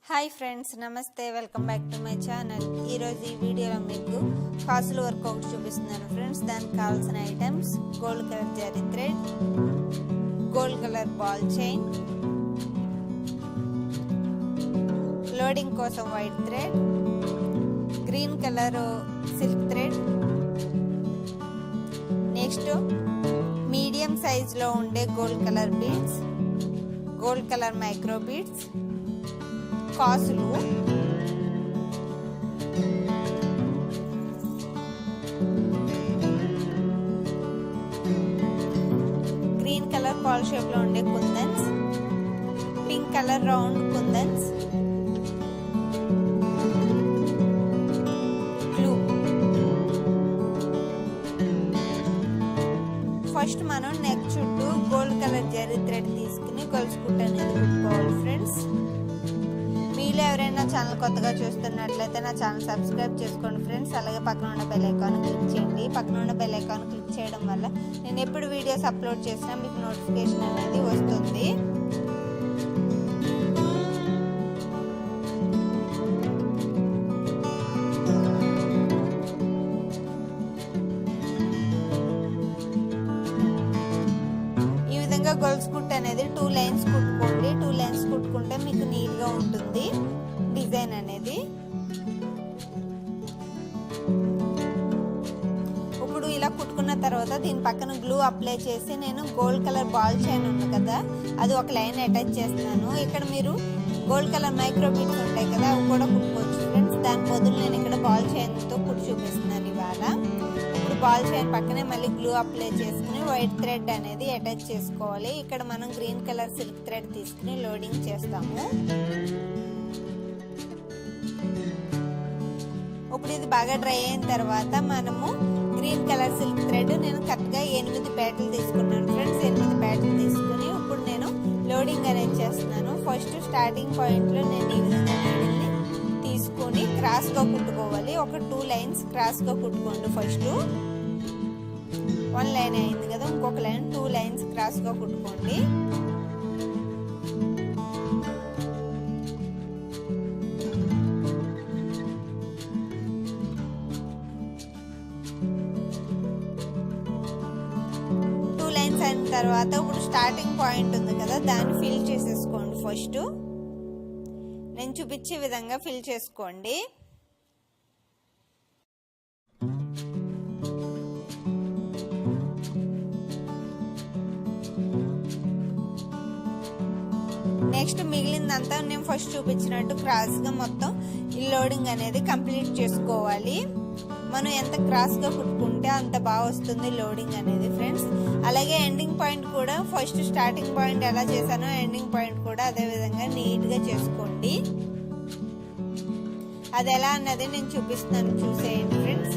Hi friends, నమస్తే. Welcome back to my channel. ఈరోజు ఈ వీడియోలో మీకు కాసుల వర్క్ ఒకటి చూపిస్తున్నాను ఫ్రెండ్స్. దానికి కావాల్సిన items: gold colour zari thread, gold colour ball chain, loading కోసం white thread, green colour silk thread, next medium సైజులో ఉండే gold colour beads, gold colour micro beads, కాసులు, గ్రీన్ కలర్ బాల్ షేప్ లో ఉండే kundans, pink colour round kundans, glue. First మనం neck చుట్టూ gold colour zari thread తీసుకుని గొలుసు కుట్టు అనేది కుట్టుకోవాలి ఫ్రెండ్స్. మీలో ఎవరైనా ఛానల్ కొత్తగా చూస్తున్నట్లయితే నా ఛానల్ సబ్స్క్రైబ్ చేసుకోండి ఫ్రెండ్స్. అలాగే పక్కన ఉన్న బెల్ ఐకాన్ క్లిక్ చేయండి. పక్కన ఉన్న బెల్ ఐకాన్ క్లిక్ చేయడం వల్ల నేను ఎప్పుడు వీడియోస్ అప్లోడ్ చేసినా మీకు నోటిఫికేషన్ అనేది వస్తుంది. ఈ విధంగా గొలుసు కుట్టు అనేది 2 లైన్స్ కుట్టుకోండి. 2 లైన్స్ కుట్టుకుంటే మీకు నీట్ గా ఉంటుంది డిజైన్ అనేది. ఇప్పుడు ఇలా కుట్టుకున్న తర్వాత దీని పక్కన గ్లూ అప్లై చేసి నేను గోల్డ్ కలర్ బాల్ చైన్ ఉంది కదా, అది ఒక లైన్ అటాచ్ చేస్తున్నాను. ఇక్కడ మీరు గోల్డ్ కలర్ మైక్రో బీడ్స్ ఉంటాయి కదా, అవి కూడా కుట్టుకోవచ్చు ఫ్రెండ్స్. దాని బదులు నేను ఇక్కడ బాల్ చైన్ తో కుట్టి చూపిస్తున్నాను ఇవాళ. ఇప్పుడు బాల్ చైన్ పక్కనే మళ్ళీ గ్లూ అప్లై చేసుకుని వైట్ థ్రెడ్ అనేది అటాచ్ చేసుకోవాలి. ఇక్కడ మనం గ్రీన్ కలర్ సిల్క్ థ్రెడ్ తీసుకుని లోడింగ్ చేస్తాము. ఇప్పుడు ఇది బాగా డ్రై అయిన తర్వాత మనము గ్రీన్ కలర్ సిల్క్ థ్రెడ్ నేను కరెక్ట్గా 8 పేటలు తీసుకున్నాను ఫ్రెండ్స్. 8 పేటలు తీసుకుని ఇప్పుడు నేను లోడింగ్ అనేది చేస్తున్నాను. ఫస్ట్ స్టార్టింగ్ పాయింట్లో నేను ఈ విధంగా నీడిల్ని తీసుకొని క్రాస్గా కుట్టుకోవాలి. ఒక 2 లైన్స్ క్రాస్గా కుట్టుకోండి. ఫస్ట్ 1 లైన్ అయింది కదా, ఇంకొక లైన్ 2 లైన్స్ క్రాస్గా కుట్టుకోండి. అయిన తర్వాత ఇప్పుడు స్టార్టింగ్ పాయింట్ ఉంది కదా, దాన్ని ఫిల్ చేసేసుకోండి. ఫస్ట్ నేను చూపించే విధంగా ఫిల్ చేసుకోండి. నెక్స్ట్ మిగిలిందంతా నేను ఫస్ట్ చూపించినట్టు క్రాస్ గా మొత్తం ఈ లోడింగ్ అనేది కంప్లీట్ చేసుకోవాలి. మనం ఎంత క్రాస్ గా కుట్టుకుంటే అంత బాగా వస్తుంది లోడింగ్ అనేది ఫ్రెండ్స్. అలాగే ఎండింగ్ పాయింట్ కూడా ఫస్ట్ స్టార్టింగ్ పాయింట్ ఎలా చేశానో ఎండింగ్ పాయింట్ కూడా అదే విధంగా నీట్ గా చేసుకోండి. అది ఎలా అన్నది నేను చూపిస్తాను, చూసేయండి ఫ్రెండ్స్.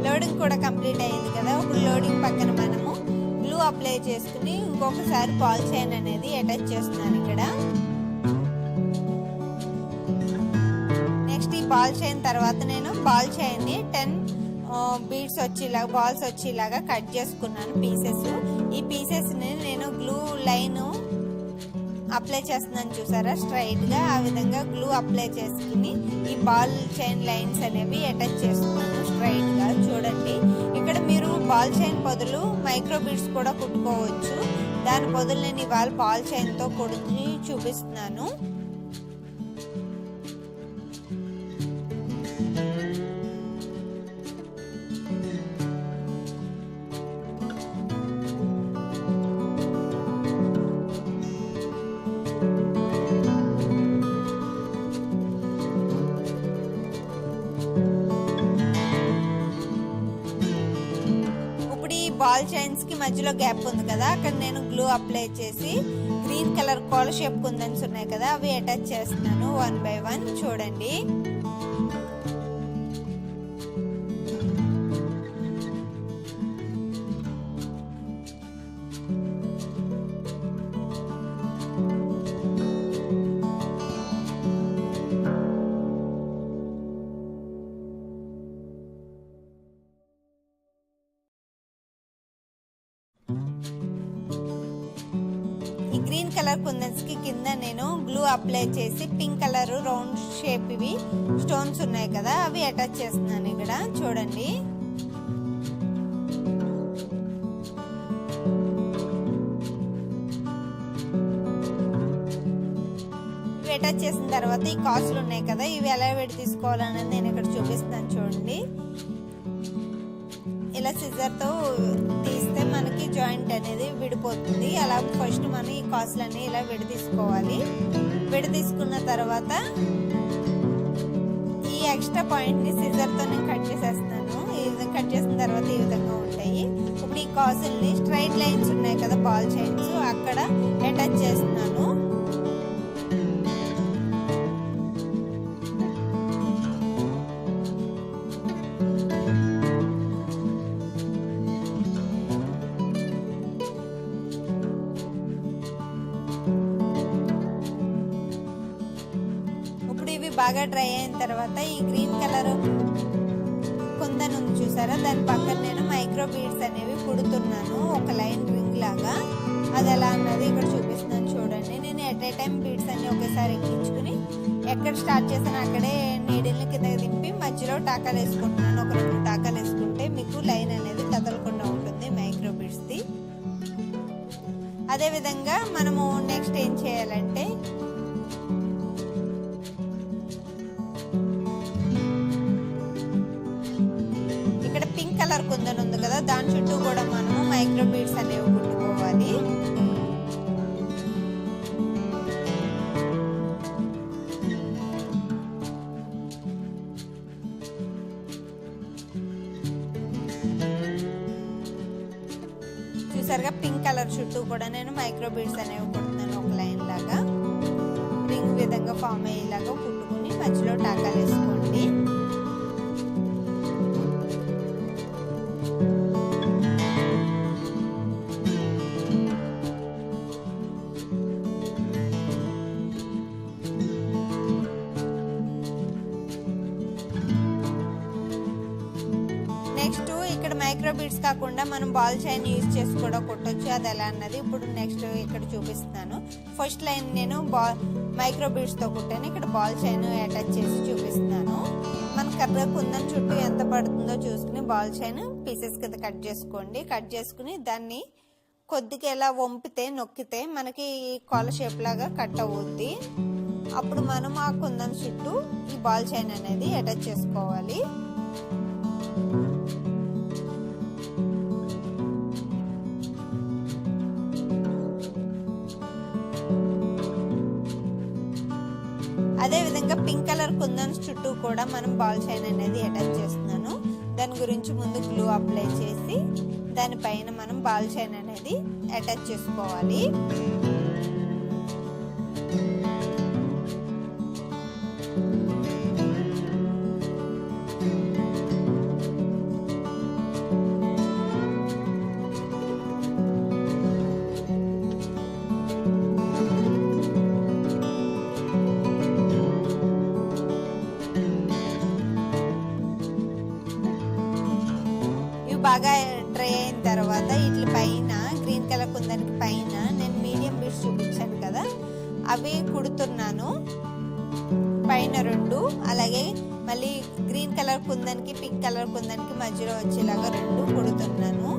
లోడింగ్ కూడా కంప్లీట్ అయింది కదా. ఇప్పుడు లోడింగ్ పక్కన మనము గ్లూ అప్లై చేసుకుని ఇంకొకసారి బాల్ చైన్ అనేది అటాచ్ చేస్తున్నాను ఇక్కడ. నెక్స్ట్ ఈ బాల్ చైన్ తర్వాత నేను బాల్ చైన్ ని 10 బీడ్స్ వచ్చేలాగా, బాల్స్ వచ్చేలాగా కట్ చేసుకున్నాను పీసెస్. ఈ పీసెస్ ని నేను గ్లూ లైన్ అప్లై చేస్తున్నాను చూసారా, స్ట్రైట్ గా. ఆ విధంగా గ్లూ అప్లై చేసుకుని ఈ బాల్ చైన్ లైన్స్ అనేవి అటాచ్ చేస్తున్నాను స్ట్రైట్ గా. చూడండి, ఇక్కడ మీరు బాల్ చైన్ బదులు మైక్రో బీడ్స్ కూడా కుట్టుకోవచ్చు. దాని బదులు నేను ఇవాళ బాల్ చైన్ తో కుట్టి చూపిస్తున్నాను. బాల్ చైన్స్ కి మధ్యలో గ్యాప్ ఉంది కదా, అక్కడ నేను గ్లూ అప్లై చేసి గ్రీన్ కలర్ కోల షేప్ కుందన్స్ ఉన్నాయి కదా, అవి అటాచ్ చేస్తున్నాను 1 by 1. చూడండి. ఈ గ్రీన్ కలర్ కుందన్స్ కి కింద నేను గ్లూ అప్లై చేసి పింక్ కలర్ రౌండ్ షేప్ ఇవి స్టోన్స్ ఉన్నాయి కదా, అవి అటాచ్ చేస్తున్నాను ఇక్కడ. చూడండి. ఇవి అటాచ్ చేసిన తర్వాత ఈ కాసులు ఉన్నాయి కదా, ఇవి ఎలా విడి తీసుకోవాలనేది నేను ఇక్కడ చూపిస్తున్నాను. చూడండి. ఇలా సిజర్ తో తీస్తే మనకి జాయింట్ అనేది విడిపోతుంది. అలా ఫస్ట్ మనం ఈ కాసులన్నీ ఇలా విడదీసుకోవాలి. విడదీసుకున్న తర్వాత ఈ ఎక్స్ట్రా పాయింట్ ని సిజర్ తో నేను కట్ చేసేస్తాను. ఈ విధంగా కట్ చేసిన తర్వాత ఈ విధంగా ఉంటాయి. ఇప్పుడు ఈ కాసుల్ని స్ట్రైట్ లైన్స్ ఉన్నాయి కదా బాల్ చైన్స్, అక్కడ అటాచ్ చేస్తున్నాను. బాగా డ్రై అయిన తర్వాత ఈ గ్రీన్ కలర్ కుందన్ ఉంది చూసారా, దాని పక్కన నేను మైక్రో బీడ్స్ అనేవి కుడుతున్నాను, ఒక లైన్ రింగ్ లాగా. అది ఎలా అన్నది ఇక్కడ చూపిస్తున్నాను. చూడండి. నేను ఎట్ ఏ టైం బీడ్స్ అన్ని ఒకేసారి ఎక్కించుకుని ఎక్కడ స్టార్ట్ చేసాను అక్కడే నీడిల్ని కిందకి దింపి మధ్యలో టాకాలు వేసుకుంటున్నాను. ఒక 2 టాకాలు వేసుకుంటే మీకు లైన్ అనేది కదలకుండా ఉంటుంది మైక్రో బీడ్స్ది. అదే విధంగా మనము నెక్స్ట్ ఏం చేయాలంటే కలర్ కుందన్ ఉంది కదా, దాని చుట్టూ కూడా మనము మైక్రో బీడ్స్ అనేవి కుట్టుకోవాలి. చూసారుగా పింక్ కలర్ చుట్టూ కూడా నేను మైక్రో బీడ్స్ అనేవి కుడుతున్నాను. ఒక లైన్ లాగా రింగ్ విధంగా ఫామ్ అయ్యేలాగా కుట్టుకుని మధ్యలో టాకాలు వేసుకోండి. నెక్స్ట్ ఇక్కడ మైక్రో బీడ్స్ కాకుండా మనం బాల్ చైన్ యూజ్ చేసి కూడా కుట్టొచ్చు. అది ఎలా అన్నది ఇప్పుడు నెక్స్ట్ ఇక్కడ చూపిస్తున్నాను. ఫస్ట్ లైన్ నేను మైక్రో బీడ్స్ తో కుట్టాను. ఇక్కడ బాల్ చైన్ అటాచ్ చేసి చూపిస్తున్నాను. మన కర్ర కుందన్ చుట్టూ ఎంత పడుతుందో చూసుకుని బాల్ చైన్ పీసెస్ కింద కట్ చేసుకోండి. కట్ చేసుకుని దాన్ని కొద్దిగా ఎలా వంపితే నొక్కితే మనకి కోల షేప్ లాగా కట్ అవుద్ది. అప్పుడు మనం ఆ కుందన్ చుట్టూ ఈ బాల్ చైన్ అనేది అటాచ్ చేసుకోవాలి. అదే విధంగా పింక్ కలర్ కుందన్స్ చుట్టూ కూడా మనం బాల్ చైన్ అనేది అటాచ్ చేస్తున్నాను. దాని గురించి ముందు గ్లూ అప్లై చేసి దానిపైన మనం బాల్ చైన్ అనేది అటాచ్ చేసుకోవాలి. బాగా డ్రై అయిన తర్వాత వీటి పైన గ్రీన్ కలర్ కుందనికి పైన నేను మీడియం బీడ్స్ చూపించాను కదా, అవి కుడుతున్నాను. పైన 2, అలాగే మళ్ళీ గ్రీన్ కలర్ కుందనికి పింక్ కలర్ కుందనికి మధ్యలో వచ్చేలాగా 2 కుడుతున్నాను.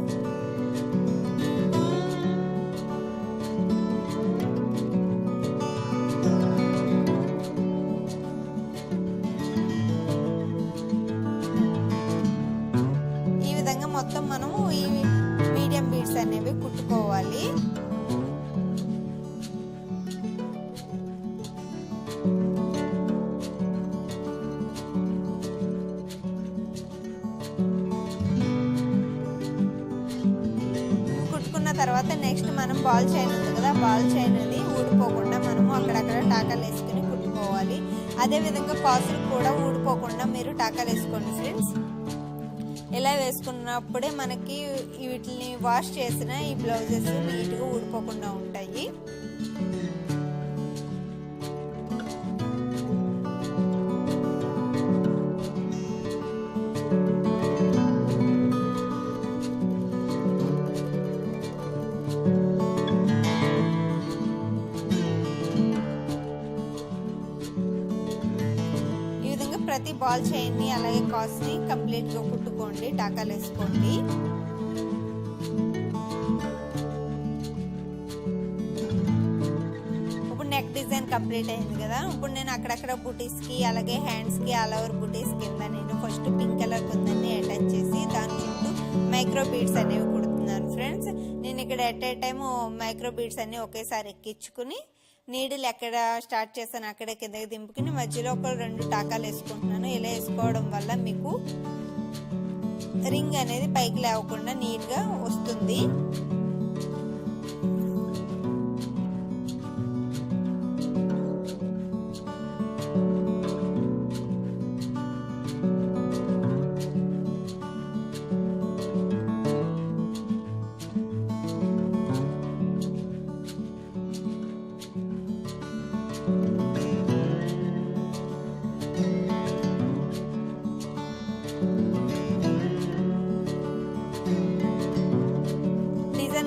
మొత్తం మనము ఈ మీడియం బీడ్స్ అనేవి కుట్టుకోవాలి. తర్వాత నెక్స్ట్ మనం బాల్ చైన్ ఉంది కదా, బాల్ చైన్ అది ఊడిపోకుండా మనము అక్కడక్కడ టాకాలు వేసుకుని కుట్టుకోవాలి. అదేవిధంగా కాసులు కూడా ఊడిపోకుండా మీరు టాకాలు వేసుకోండి ఫ్రెండ్స్. ఇలా వేసుకున్నప్పుడే మనకి వీటిని వాష్ చేసిన ఈ బ్లౌజెస్ నీట్గా ఊడిపోకుండా ఉంటాయి. ప్రతి బాల్ చైన్ని అలాగే కాస్ని కంప్లీట్గా కుట్టుకోండి, టాకాలు వేసుకోండి. ఇప్పుడు నెక్ డిజైన్ కంప్లీట్ అయింది కదా. ఇప్పుడు నేను అక్కడక్కడ బూటీస్కి అలాగే హ్యాండ్స్కి ఆల్ ఓవర్ బూటీస్ కింద నేను ఫస్ట్ పింక్ కలర్ కుందని అటాచ్ చేసి దాని చుట్టూ మైక్రో బీడ్స్ అనేవి కుడుతున్నాను ఫ్రెండ్స్. నేను ఇక్కడ at a time micro beads అన్ని ఒకేసారి ఎక్కించుకుని నీడిల్ ఎక్కడ స్టార్ట్ చేస్తాను అక్కడే కిందకి దింపుకుని మధ్యలో ఒక 2 టాకాలు వేసుకుంటున్నాను. ఇలా వేసుకోవడం వల్ల మీకు రింగ్ అనేది పైకి లేవకుండా నీట్గా వస్తుంది.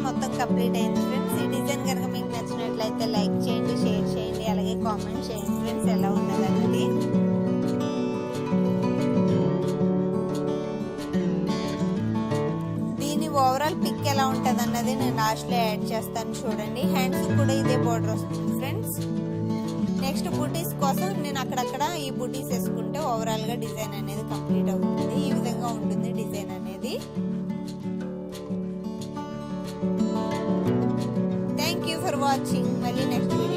మొత్తం కంప్లీట్ అయింది ఫ్రెండ్స్. ఈ డిజైన్ కనుక మీకు నచ్చినట్లయితే లైక్ చేయండి, షేర్ చేయండి, అలాగే కామెంట్ చేయండి ఫ్రెండ్స్ ఎలా ఉన్నది అన్నది. దీని ఓవరాల్ పిక్ ఎలా ఉంటుంది అన్నది నేను లాస్ట్లో యాడ్ చేస్తాను చూడండి. హ్యాండ్స్ కూడా ఇదే బోర్డర్ వస్తుంది ఫ్రెండ్స్. నెక్స్ట్ బూటీస్ కోసం నేను అక్కడక్కడ ఈ బూటీస్ వేసుకుంటే ఓవరాల్గా డిజైన్ అనేది కంప్లీట్ అవుతుంది. ఈ విధంగా ఉంటుంది డిజైన్ అనేది. Thank you for watching. మళ్ళీ నెక్స్ట్ వీడియో